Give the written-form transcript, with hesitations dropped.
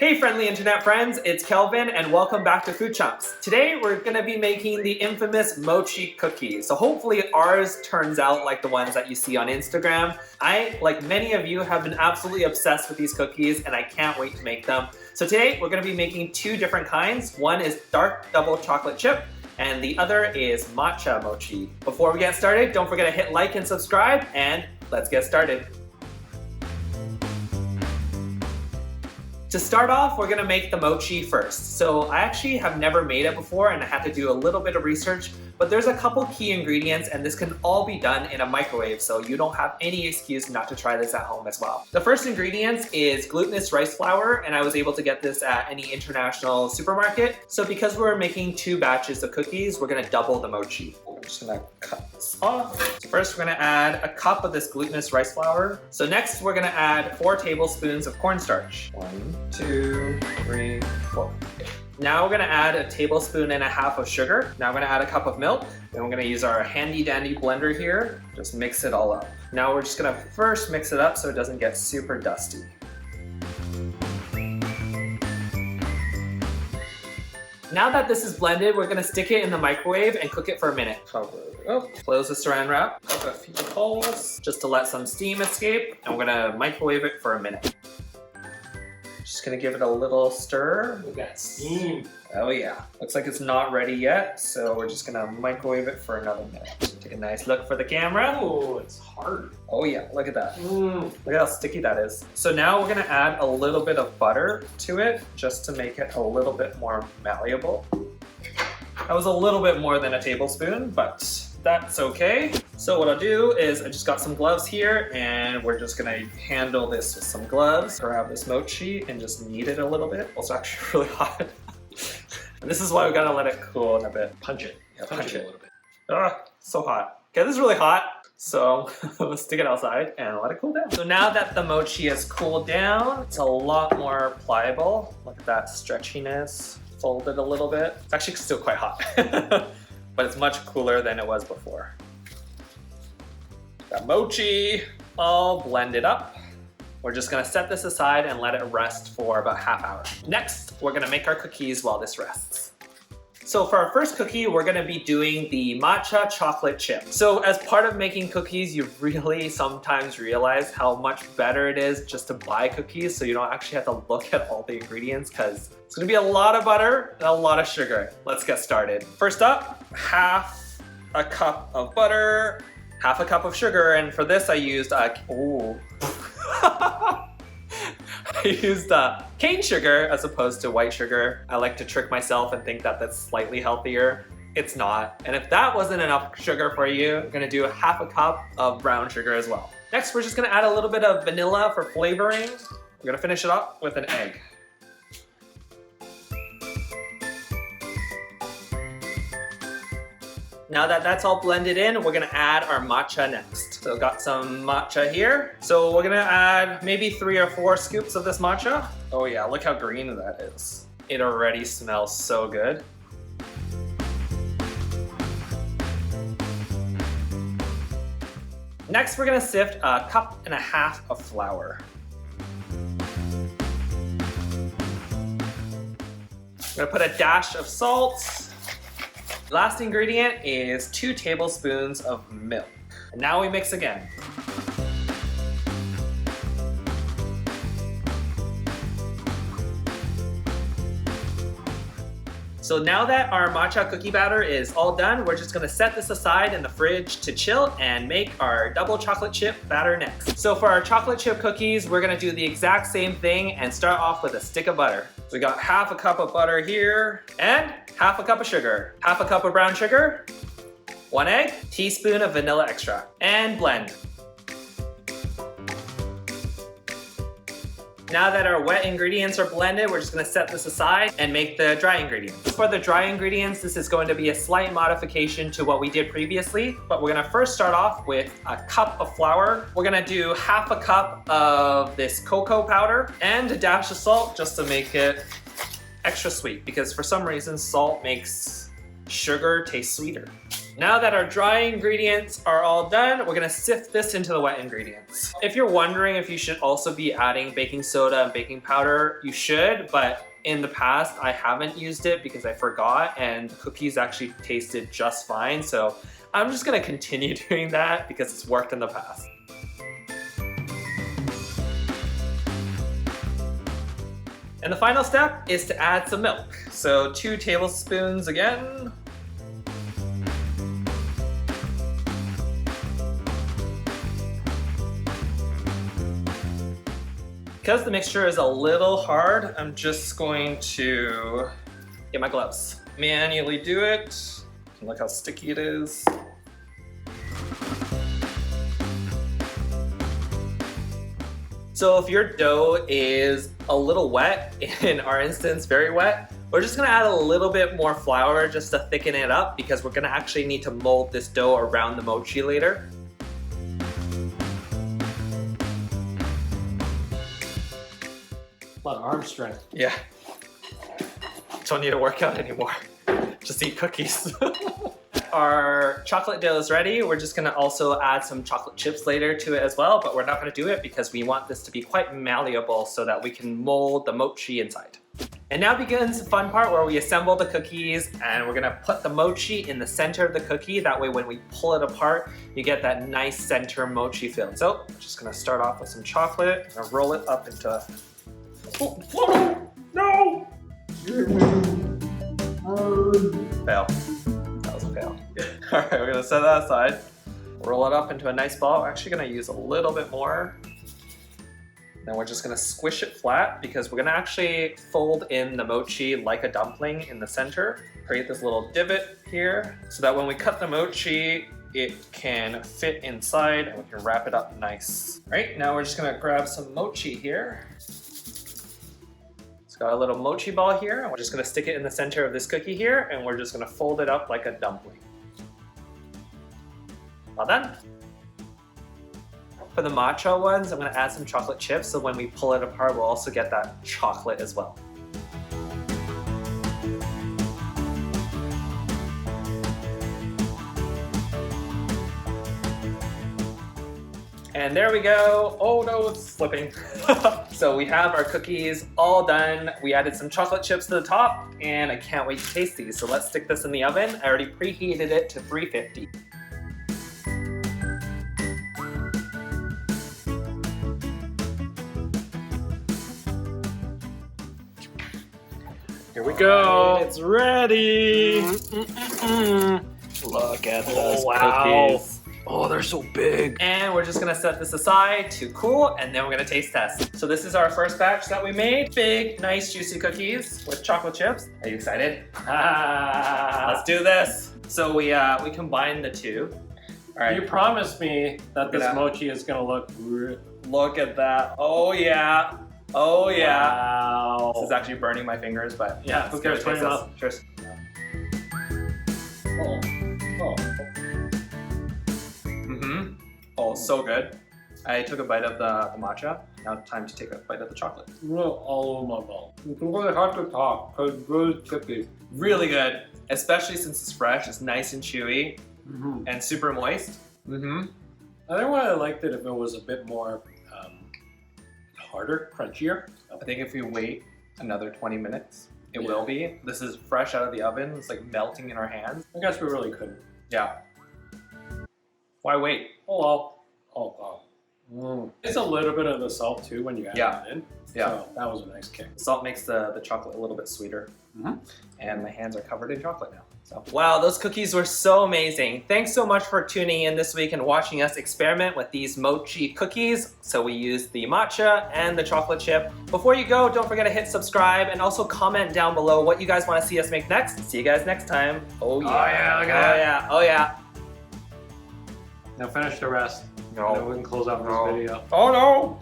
Hey friendly internet friends, it's Kelvin and welcome back to Food Chumps. Today we're going to be making the infamous Mochi Cookies. So hopefully ours turns out like the ones that you see on Instagram. I, like many of you, have been absolutely obsessed with these cookies and I can't wait to make them. So today we're going to be making two different kinds. One is Dark Chocolate Chip and the other is Matcha Mochi. Before we get started, don't forget to hit like and subscribe and let's get started. To start off, we're gonna make the mochi first. So I actually have never made it before and I had to do a little bit of research, but there's a couple key ingredients and this can all be done in a microwave, so you don't have any excuse not to try this at home as well. The first ingredient is glutinous rice flour, and I was able to get this at any international supermarket. So because we're making two batches of cookies, we're gonna double the mochi. I'm just gonna cut this off. So first we're gonna add a cup of this glutinous rice flour. So next we're gonna add 4 tablespoons of cornstarch. 1, 2, 3, 4. Now we're gonna add a tablespoon and a half of sugar. Now we're gonna add a cup of milk. Then we're gonna use our handy dandy blender here. Just mix it all up. Now we're just gonna first mix it up so it doesn't get super dusty. Now that this is blended, we're gonna stick it in the microwave and cook it for a minute. Cover it up. Close the saran wrap. Cover a few holes just to let some steam escape. And we're gonna microwave it for a minute. Just gonna give it a little stir. Look at that steam. Oh yeah. Looks like it's not ready yet, so we're just gonna microwave it for another minute. Take a nice look for the camera. Oh, it's hard. Oh yeah, look at that. Look at how sticky that is. So now we're gonna add a little bit of butter to it, just to make it a little bit more malleable. That was a little bit more than a tablespoon, but that's okay. So what I'll do is I just got some gloves here and we're just gonna handle this with some gloves. Grab this mochi and just knead it a little bit. It's actually really hot. And this is why we gotta let it cool in a bit. Punch it. Yeah, Punch it a little bit. Ah, so hot. Okay, this is really hot. So let's stick it outside and let it cool down. So now that the mochi has cooled down, it's a lot more pliable. Look at that stretchiness. Fold it a little bit. It's actually still quite hot. But it's much cooler than it was before. Got mochi all blended up. We're just gonna set this aside and let it rest for about half hour. Next, we're gonna make our cookies while this rests. So for our first cookie, we're gonna be doing the Matcha Chocolate Chip. So as part of making cookies, you really sometimes realize how much better it is just to buy cookies so you don't actually have to look at all the ingredients, because it's gonna be a lot of butter and a lot of sugar. Let's get started. First up, half a cup of butter, half a cup of sugar, and for this I used I used cane sugar as opposed to white sugar. I like to trick myself and think that that's slightly healthier. It's not. And if that wasn't enough sugar for you, I'm gonna do half a cup of brown sugar as well. Next, we're just gonna add a little bit of vanilla for flavoring. We're gonna finish it up with an egg. Now that that's all blended in, we're gonna add our matcha next. So got some matcha here. So we're gonna add maybe 3 or 4 scoops of this matcha. Oh yeah, look how green that is. It already smells so good. Next, we're gonna sift a cup and a half of flour. I'm gonna put a dash of salt. Last ingredient is 2 tablespoons of milk. And now we mix again. So now that our matcha cookie batter is all done, we're just gonna set this aside in the fridge to chill and make our double chocolate chip batter next. So for our chocolate chip cookies, we're gonna do the exact same thing and start off with a stick of butter. So we got half a cup of butter here and half a cup of sugar, half a cup of brown sugar, 1 egg, teaspoon of vanilla extract, and blend. Now that our wet ingredients are blended, we're just gonna set this aside and make the dry ingredients. For the dry ingredients, this is going to be a slight modification to what we did previously, but we're gonna first start off with a cup of flour. We're gonna do half a cup of this cocoa powder and a dash of salt just to make it extra sweet, because for some reason salt makes sugar taste sweeter. Now that our dry ingredients are all done, we're gonna sift this into the wet ingredients. If you're wondering if you should also be adding baking soda and baking powder, you should, but in the past I haven't used it because I forgot and the cookies actually tasted just fine. So I'm just gonna continue doing that because it's worked in the past. And the final step is to add some milk. So 2 tablespoons again. Because the mixture is a little hard, I'm just going to get my gloves. Manually do it. Look how sticky it is. So if your dough is a little wet, in our instance, very wet, we're just gonna add a little bit more flour just to thicken it up because we're gonna actually need to mold this dough around the mochi later. A lot of arm strength. Yeah. Don't need to work out anymore. Just eat cookies. Our chocolate dough is ready. We're just gonna also add some chocolate chips later to it as well, but we're not gonna do it because we want this to be quite malleable so that we can mold the mochi inside. And now begins the fun part where we assemble the cookies and we're gonna put the mochi in the center of the cookie. That way when we pull it apart, you get that nice center mochi feel. So I'm just gonna start off with some chocolate. I'm gonna roll it up into... Oh, no! Fail. That was a fail. All right, we're gonna set that aside. Roll it up into a nice ball. We're actually gonna use a little bit more. Then we're just gonna squish it flat because we're gonna actually fold in the mochi like a dumpling in the center. Create this little divot here so that when we cut the mochi, it can fit inside and we can wrap it up nice. All right, now we're just gonna grab some mochi here. It's got a little mochi ball here, and we're just gonna stick it in the center of this cookie here, and we're just gonna fold it up like a dumpling. All done. For the matcha ones, I'm gonna add some chocolate chips, so when we pull it apart, we'll also get that chocolate as well. And there we go. Oh no, it's slipping. So we have our cookies all done. We added some chocolate chips to the top and I can't wait to taste these. So let's stick this in the oven. I already preheated it to 350. Here we go. It's ready. Look at those wow. cookies. Oh, they're so big. And we're just gonna set this aside to cool, and then we're gonna taste test. So this is our first batch that we made. Big, nice, juicy cookies with chocolate chips. Are you excited? Let's do this. So we combined the two. All right. You promised me that this Yeah. mochi is gonna look. Look at that. Oh yeah. Oh yeah. Wow. This is actually burning my fingers, but Yeah, let's cheers, taste turn it this. off. Cheers. Oh. Oh. Mm-hmm. Oh, so good. I took a bite of the matcha. Now time to take a bite of the chocolate. All over my mouth. It's really hard to talk because it's really chippy. Really good, especially since it's fresh. It's nice and chewy Mm-hmm. and super moist. Mm-hmm. I think I liked it if it was a bit more harder, crunchier. I think if we wait another 20 minutes, it Yeah. will be. This is fresh out of the oven. It's like melting in our hands. I guess we really couldn't. Yeah. Why wait? Oh well. Oh wow. It's a little bit of the salt too when you add Yeah. it in. Yeah. So that was a nice kick. Salt makes the chocolate a little bit sweeter. Mhm. And my hands are covered in chocolate now. So. Wow, those cookies were so amazing. Thanks so much for tuning in this week and watching us experiment with these mochi cookies. So we used the matcha and the chocolate chip. Before you go, don't forget to hit subscribe and also comment down below what you guys want to see us make next. See you guys next time. Oh yeah. Oh yeah, look at Oh that. yeah. Oh yeah. Now finish the rest. No. And then we can close out this video. Oh no.